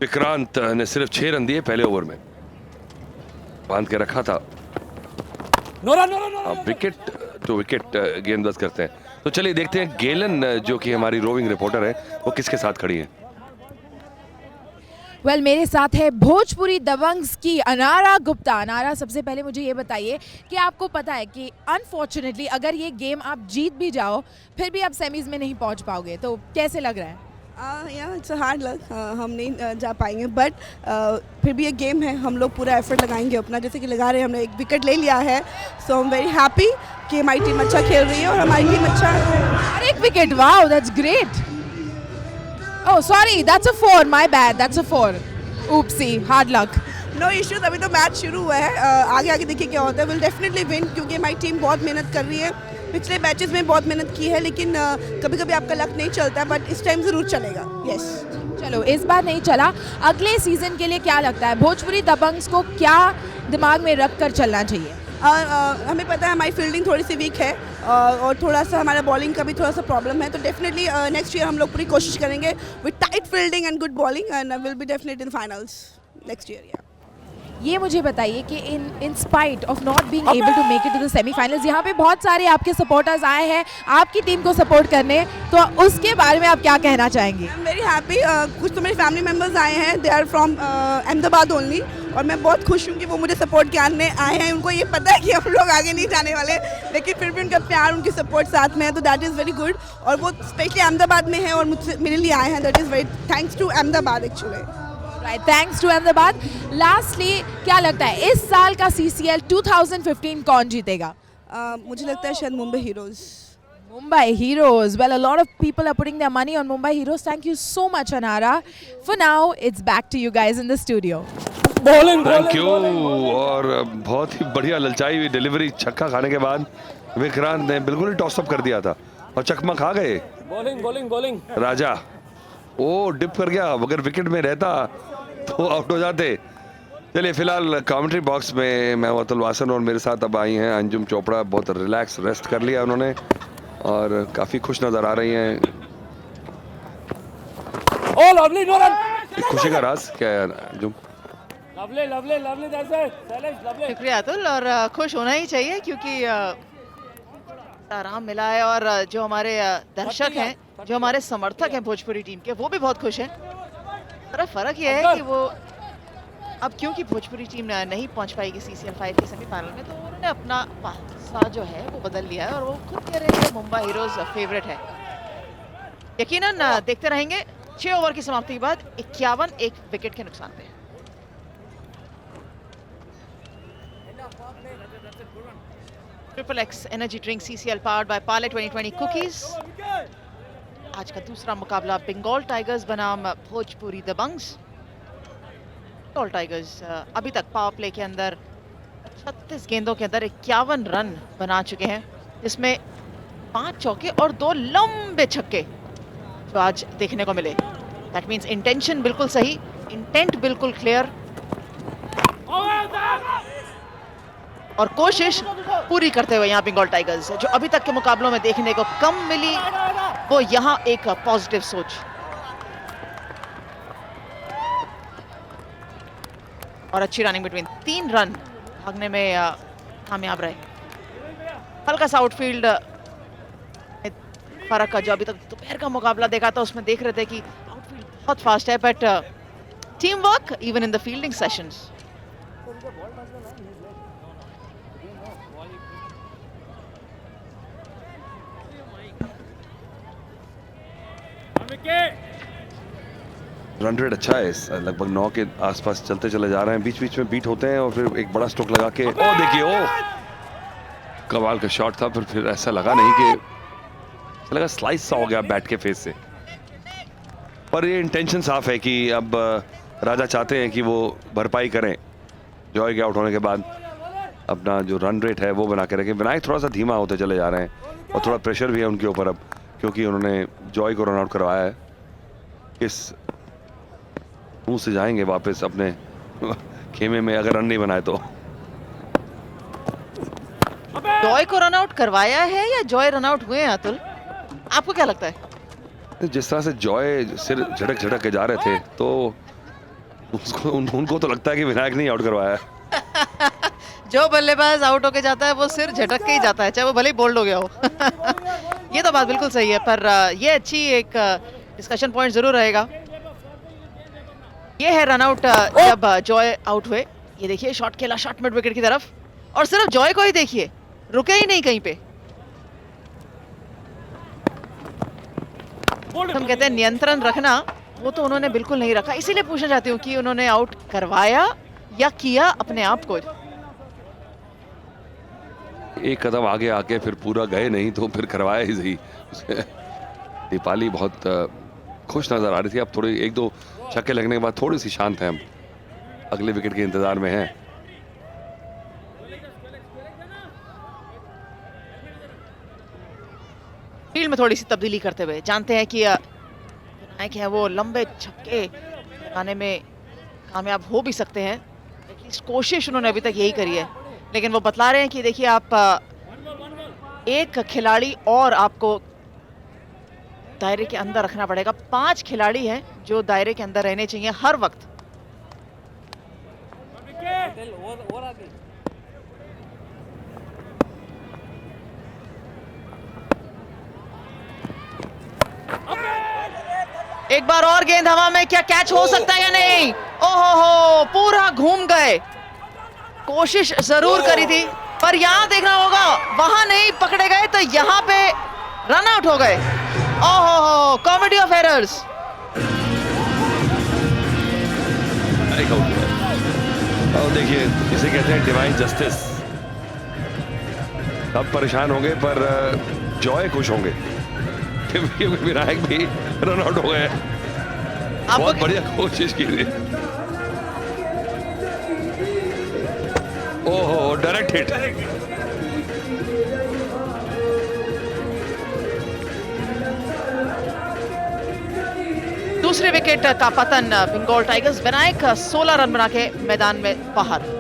विक्रांत ने सिर्फ 6 रन दिए पहले ओवर में, बांध के रखा था। अब विकेट टू विकेट गेंदबाज करते हैं। तो चलिए देखते हैं गेलन जो कि हमारी रोविंग रिपोर्टर है वो किसके साथ खड़ी है। मेरे साथ है भोजपुरी दबंग्स की अनारा गुप्ता। अनारा, सबसे पहले मुझे ये बताइए कि आपको पता है कि अनफॉर्चुनेटली अगर ये गेम आप जीत भी जाओ फिर भी आप सेमीज में नहीं पहुंच पाओगे, तो कैसे लग रहा है? इट्स हार्ड लक, हम नहीं जा पाएंगे, बट फिर भी ये गेम है, हम लोग पूरा एफर्ट लगाएंगे अपना, जैसे कि लगा रहे हैं। हमने एक विकेट ले लिया है, सो आई एम वेरी हैप्पी कि हमारी टीम अच्छा खेल रही है और हमारी टीम अच्छा। और एक wicket, wow that's great. Oh sorry, that's a 4, my bad, that's a 4। Oopsie, hard luck. No issues, अभी तो मैच शुरू हुआ है, आगे आगे देखिए क्या होता है। विल डेफिनेटली विन, क्योंकि हमारी टीम बहुत मेहनत कर रही है, पिछले मैचेस में बहुत मेहनत की है, लेकिन कभी कभी आपका लक नहीं चलता, बट इस टाइम ज़रूर चलेगा। यस चलो, इस बार नहीं चला, अगले सीजन के लिए क्या लगता है भोजपुरी दबंग्स को क्या दिमाग में रख कर चलना चाहिए? हमें पता है हमारी फील्डिंग थोड़ी सी वीक है, और थोड़ा सा हमारा बॉलिंग का भी थोड़ा सा प्रॉब्लम है, तो डेफिनेटली नेक्स्ट ईयर हम लोग पूरी कोशिश करेंगे with tight fielding and good bowling, and will be definitely in finals next year. ये मुझे बताइए कि in spite of not being able to make it to the semifinals, यहाँ पे बहुत सारे आपके सपोर्टर्स आए हैं आपकी टीम को सपोर्ट करने, तो उसके बारे में आप क्या कहना चाहेंगे? आई एम वेरी हैप्पी, कुछ तो मेरे फैमिली मेम्बर्स आए हैं, they are from Ahmedabad only, और मैं बहुत खुश हूँ कि वो मुझे सपोर्ट करने आए हैं। उनको ये पता है कि हम लोग आगे नहीं जाने वाले, लेकिन फिर भी उनका प्यार, उनकी सपोर्ट साथ में है, तो दैट इज़ वेरी गुड। और वो स्पेशली अहमदाबाद में है और मुझसे मेरे लिए आए हैं, that is very thanks to Ahmedabad actually. Right, thanks to Ahmedabad. Lastly, क्या लगता है इस साल का CCL 2015 कौन जीतेगा? मुझे लगता है शायद Mumbai heroes. Mumbai Heroes. Well, a lot of people are putting their money on Mumbai Heroes. Thank you so much, Anara. For now, it's back to you guys in the studio. Thank you. और बहुत ही बढ़िया ललचाई हुई delivery, छक्का खाने के बाद विक्रांत ने बिल्कुल ही टॉसअप कर दिया था और चकमा खा गए। बॉलिंग राजा, ओ डिप कर गया, अगर विकेट में रहता तो आउट हो जाते। चलिए फिलहाल कमेंट्री बॉक्स में मैं अतुल वासन और मेरे साथ अब आई हैं अंजुम चोपड़ा। बहुत रिलैक्स रेस्ट कर लिया उन्होंने और काफी खुश नजर आ रही हैं। खुशी का राज क्या है अंजुम? शुक्रिया अतुल, और खुश होना ही चाहिए क्योंकि आराम मिला है, और जो हमारे दर्शक हैं, जो हमारे समर्थक हैं भोजपुरी टीम के, वो भी बहुत खुश हैं। फर्क ये है कि वो अब क्योंकि भोजपुरी टीम नहीं पहुंच पाएगी CCL 5 के सेमीफाइनल में, तो उन्होंने अपना सा जो है वो बदल लिया है और वो खुद कह रहे हैं कि मुंबई हीरोज फेवरेट है। यकीनन देखते रहेंगे। 6 ओवर की समाप्ति के बाद 51 एक विकेट के नुकसान पे। XXX energy drink CCL powered by Parle 2020 cookies. आज का दूसरा मुकाबला बंगाल टाइगर्स बनाम भोजपुरी दबंग्स। बंगाल टाइगर्स अभी तक पावर प्ले के अंदर 36 गेंदों के अंदर 51 रन बना चुके हैं, जिसमें 5 चौके और 2 लंबे छक्के जो आज देखने को मिले। दैट मींस इंटेंशन बिल्कुल सही, इंटेंट बिल्कुल क्लियर, और कोशिश पूरी करते हुए यहाँ बंगाल टाइगर्स, जो अभी तक के मुकाबलों में देखने को कम मिली, वो यहाँ एक पॉजिटिव सोच। और अच्छी रनिंग बिटवीन, 3 रन भागने में कामयाब रहे। हल्का सा आउटफील्ड फर्क का, जो अभी तक दोपहर का मुकाबला देखा था उसमें देख रहे थे कि आउटफील्ड बहुत फास्ट है, but team work even in the fielding sessions. Run rate अच्छा है, लगभग 9 के आसपास चलते चले जा रहे हैं। बीच बीच में बीट होते हैं और फिर एक बड़ा स्ट्रोक लगा के, ओ देखिए, ओ कमाल का शॉट था। फिर ऐसा लगा नहीं कि लगा स्लाइस सा हो गया बैट के फेस से, पर ये इंटेंशन साफ है कि अब राजा चाहते हैं कि वो भरपाई करें जॉय के आउट होने के बाद, अपना जो रन रेट है वो बना के रखें। विनायक थोड़ा सा धीमा होते चले जा रहे हैं और थोड़ा प्रेशर भी है उनके ऊपर अब, क्योंकि उन्होंने जॉय को रन आउट करवाया है। किस मुंह से जाएंगे वापस अपने खेमे में अगर रन नहीं बनाए तो? जॉय को रन आउट करवाया है या जॉय रन आउट हुए हैं अतुल, आपको क्या लगता है? जिस तरह से जॉय सिर झटक झटक के जा रहे थे, तो उनको तो लगता है कि विनायक ने आउट करवाया है। जो बल्लेबाज आउट होके जाता है वो सिर झटक के ही जाता है, चाहे वो भले ही बोल्ड हो गया हो। ये तो बात बिल्कुल सही है, पर ये अच्छी एक डिस्कशन पॉइंट जरूर रहेगा। ये है रन आउट जब जॉय आउट हुए। ये देखिए शॉट खेला, शॉट मिड विकेट की तरफ, और सिर्फ जॉय को ही देखिए, रुके ही नहीं कहीं पे। हम कहते हैं नियंत्रण रखना, वो तो उन्होंने बिल्कुल नहीं रखा। इसीलिए पूछना चाहती हूँ कि उन्होंने आउट करवाया या किया अपने आप को। एक कदम आगे आके फिर पूरा गए नहीं तो फिर करवाया ही सही। दीपाली बहुत खुश नजर आ रही थी। अब थोड़ी एक दो छक्के लगने के बाद थोड़ी सी शांत है, हम अगले विकेट के इंतजार में हैं। फील्ड में थोड़ी सी तब्दीली करते हुए जानते हैं कि विनायक है वो लंबे छक्के लगाने में कामयाब हो भी सकते हैं। एटलीस्ट कोशिश उन्होंने अभी तक यही करी है, लेकिन वो बतला रहे हैं कि देखिए आप एक खिलाड़ी और आपको दायरे के अंदर रखना पड़ेगा। 5 खिलाड़ी हैं जो दायरे के अंदर रहने चाहिए हर वक्त। एक बार और गेंद हवा में, क्या कैच हो सकता है या नहीं? ओहो, पूरा घूम गए। कोशिश जरूर करी थी, पर यहां देखना होगा, वहां नहीं पकड़े गए तो यहां पे रन आउट हो गए। ओहो, कॉमेडी ऑफ एरर्स। देखिए इसे कहते हैं डिवाइन जस्टिस। सब परेशान होंगे पर जॉय खुश होंगे, विनायक भी रन आउट हो गए। बहुत बढ़िया कोशिश की थी। ओहो, डायरेक्ट हिट। दूसरे विकेट का पतन बंगाल टाइगर्स। विनायक 16 रन बना के मैदान में बाहर।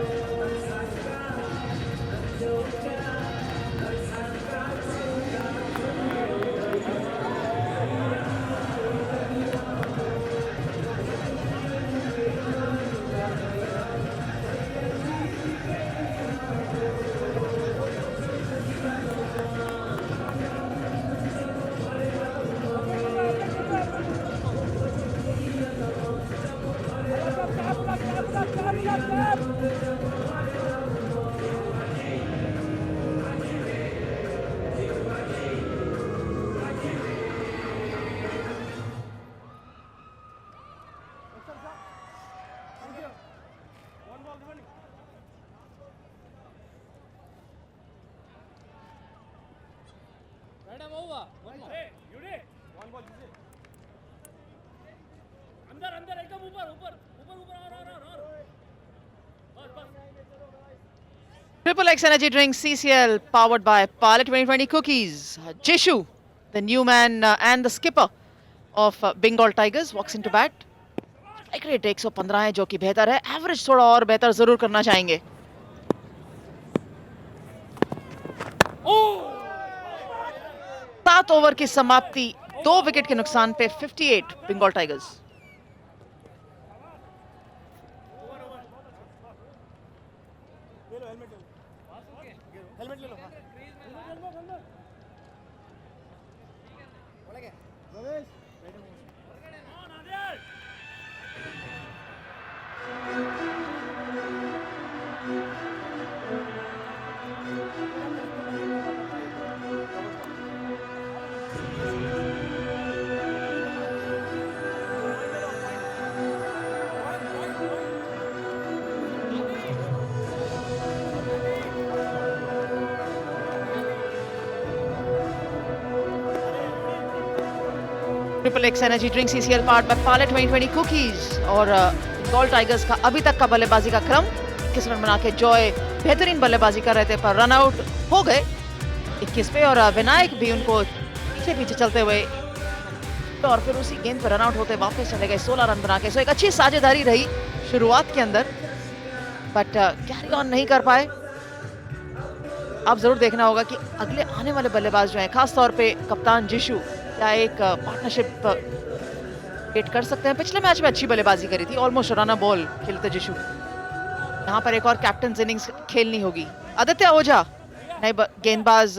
Triple X Energy Drink CCL powered by Pilot 2020 Cookies. Jishu, the new man and the skipper of Bengal Tigers, walks into bat. Strike rate 115 है जो कि बेहतर है, एवरेज थोड़ा और बेहतर जरूर करना चाहेंगे। सात ओवर की समाप्ति, 2 विकेट के नुकसान पे 58 Bengal Tigers. Triple X energy drink CCL part by pilot 2020 cookies. और बंगाल टाइगर्स का अभी तक का बल्लेबाजी का क्रम 21 रन बना के जॉय बेहतरीन बल्लेबाजी कर रहे थे पर रन आउट हो गए 21 पे, और विनायक भी उनको पीछे पीछे चलते हुए और फिर उसी गेंद पर रन आउट होते वापस चले गए 16 रन बना के। सो एक अच्छी साझेदारी रही शुरुआत के अंदर, बट कैरी ऑन नहीं कर पाए। अब जरूर देखना होगा कि अगले आने वाले बल्लेबाज जो हैं, खास तौर पे कप्तान जिशु, क्या एक पार्टनरशिप वेट कर सकते हैं। पिछले मैच में अच्छी बल्लेबाजी करी थी, ऑलमोस्ट रन बॉल खेलते जिशु। यहाँ पर एक और कैप्टन इनिंग्स खेलनी होगी। आदित्य ओझा नए गेंदबाज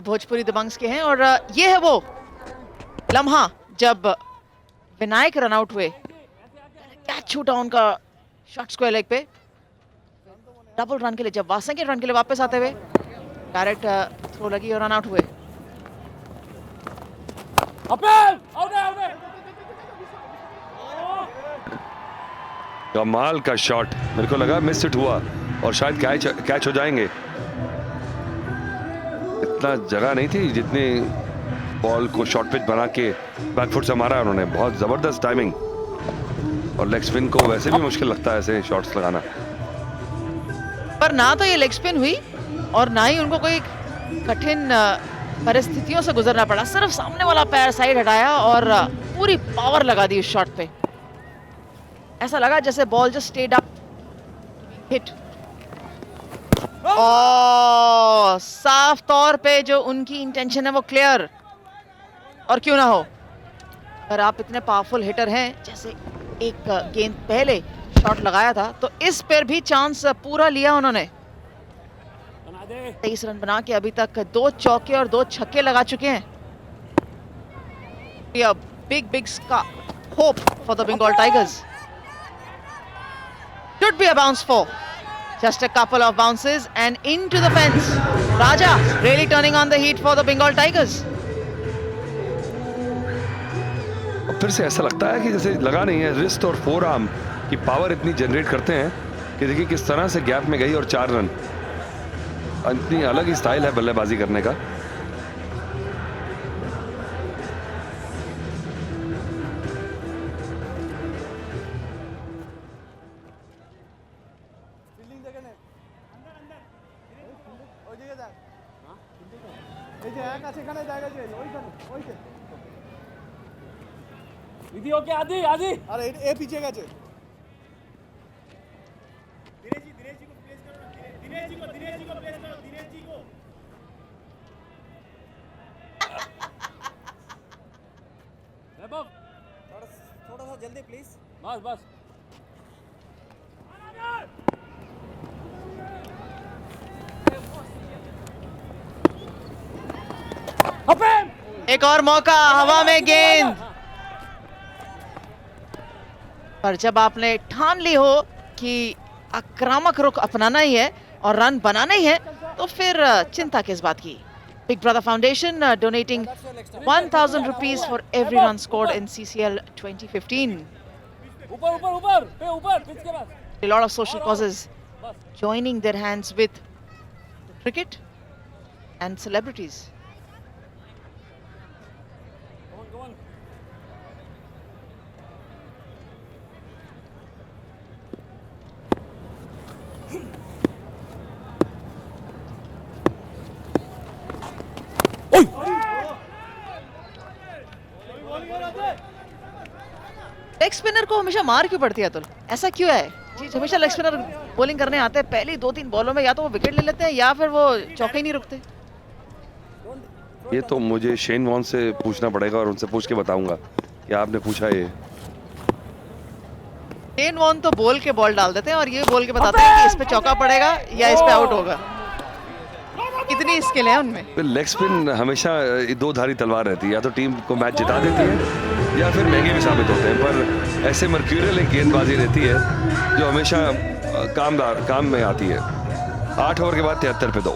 भोजपुरी दबंग्स के हैं और ये है वो लम्हा जब विनायक रन आउट हुए, कैच छूटा उनका शॉट स्क्वायर लेग पे, डबल रन के लिए जब वासंगी रन के लिए वापस आते हुए डायरेक्ट थ्रो लगी और रन आउट हुए। कमाल का शॉट, मेरे को लगा मिस हिट हुआ और शायद कैच हो जाएंगे। इतना जगह नहीं थी जितनी बॉल को शॉर्ट पिच बना के बैकफुट से मारा उन्होंने। बहुत जबरदस्त टाइमिंग, और लेग स्पिन को वैसे भी मुश्किल लगता है ऐसे शॉट्स लगाना। पर ना तो ये लेग स्पिन हुई और ना ही उनको कोई कठिन परिस्थितियों से गुजरना पड़ा। सिर्फ सामने वाला पैर साइड हटाया और पूरी पावर लगा दी उस शॉट पे। ऐसा लगा जैसे ball just stayed up hit. साफ तौर पे जो उनकी इंटेंशन है वो क्लियर। और क्यों ना हो, अगर आप इतने पावरफुल हिटर हैं, जैसे एक गेंद पहले शॉट लगाया था, तो इस पर भी चांस पूरा लिया उन्होंने। 23 रन बना के अभी तक 2 चौके और 2 छक्के लगा चुके हैं। Big hope for the Bengal Tigers. Should be a bounce for just a couple of bounces and into the fence. Raja really turning on the heat for the Bengal Tigers. फिर से ऐसा लगता है कि जैसे लगा नहीं है। रिस्ट और फोर आर्म की पावर इतनी जनरेट करते हैं कि देखिए किस तरह से गैप में गई और 4 रन। इतनी अलग ही स्टाइल है बल्लेबाजी करने का। দিদি ওকে আদি আদি আরে এ পিছিয়ে গেছে दिनेश जी को प्लेस करो दिनेश जी को प्लेस करो दिनेश जी को वैभव थोड़ा सा जल्दी प्लीज बस बस एक और मौका, हवा में गेंद। पर जब आपने ठान ली हो कि आक्रामक रुख अपनाना ही है और रन बनाना ही है, तो फिर चिंता किस बात की। Big brother foundation donating 1000 rupees for every run scored in CCL 2015. ऊपर ऊपर ऊपर पे ऊपर पिच के पास। A lot of social causes joining their hands with cricket and celebrities. Leg spinner को हमेशा मार क्यों पड़ती है अतुल? ऐसा क्यों है जी? हमेशा लेग स्पिनर बॉलिंग करने आते हैं, पहली 2-3 बॉलों में या तो वो विकेट ले लेते हैं या फिर वो चौके ही नहीं रुकते। ये तो मुझे शेन वॉन से पूछना पड़ेगा और उनसे पूछ के बताऊंगा कि आपने पूछा ये। शेन वॉन तो बोल के बॉल डाल देते हैं और ये बोल के बताते हैं कि इस पे चौका पड़ेगा या इस पे आउट होगा। इतनी स्किल है उनमें। लेग स्पिन हमेशा 2 धारी तलवार रहती है, या तो टीम को मैच जिता देती है या फिर महंगे भी साबित होते हैं। पर ऐसे मर्क्यूरियल एक गेंदबाजी रहती है जो हमेशा काम में आती है। 8 ओवर के बाद 73 पे 2।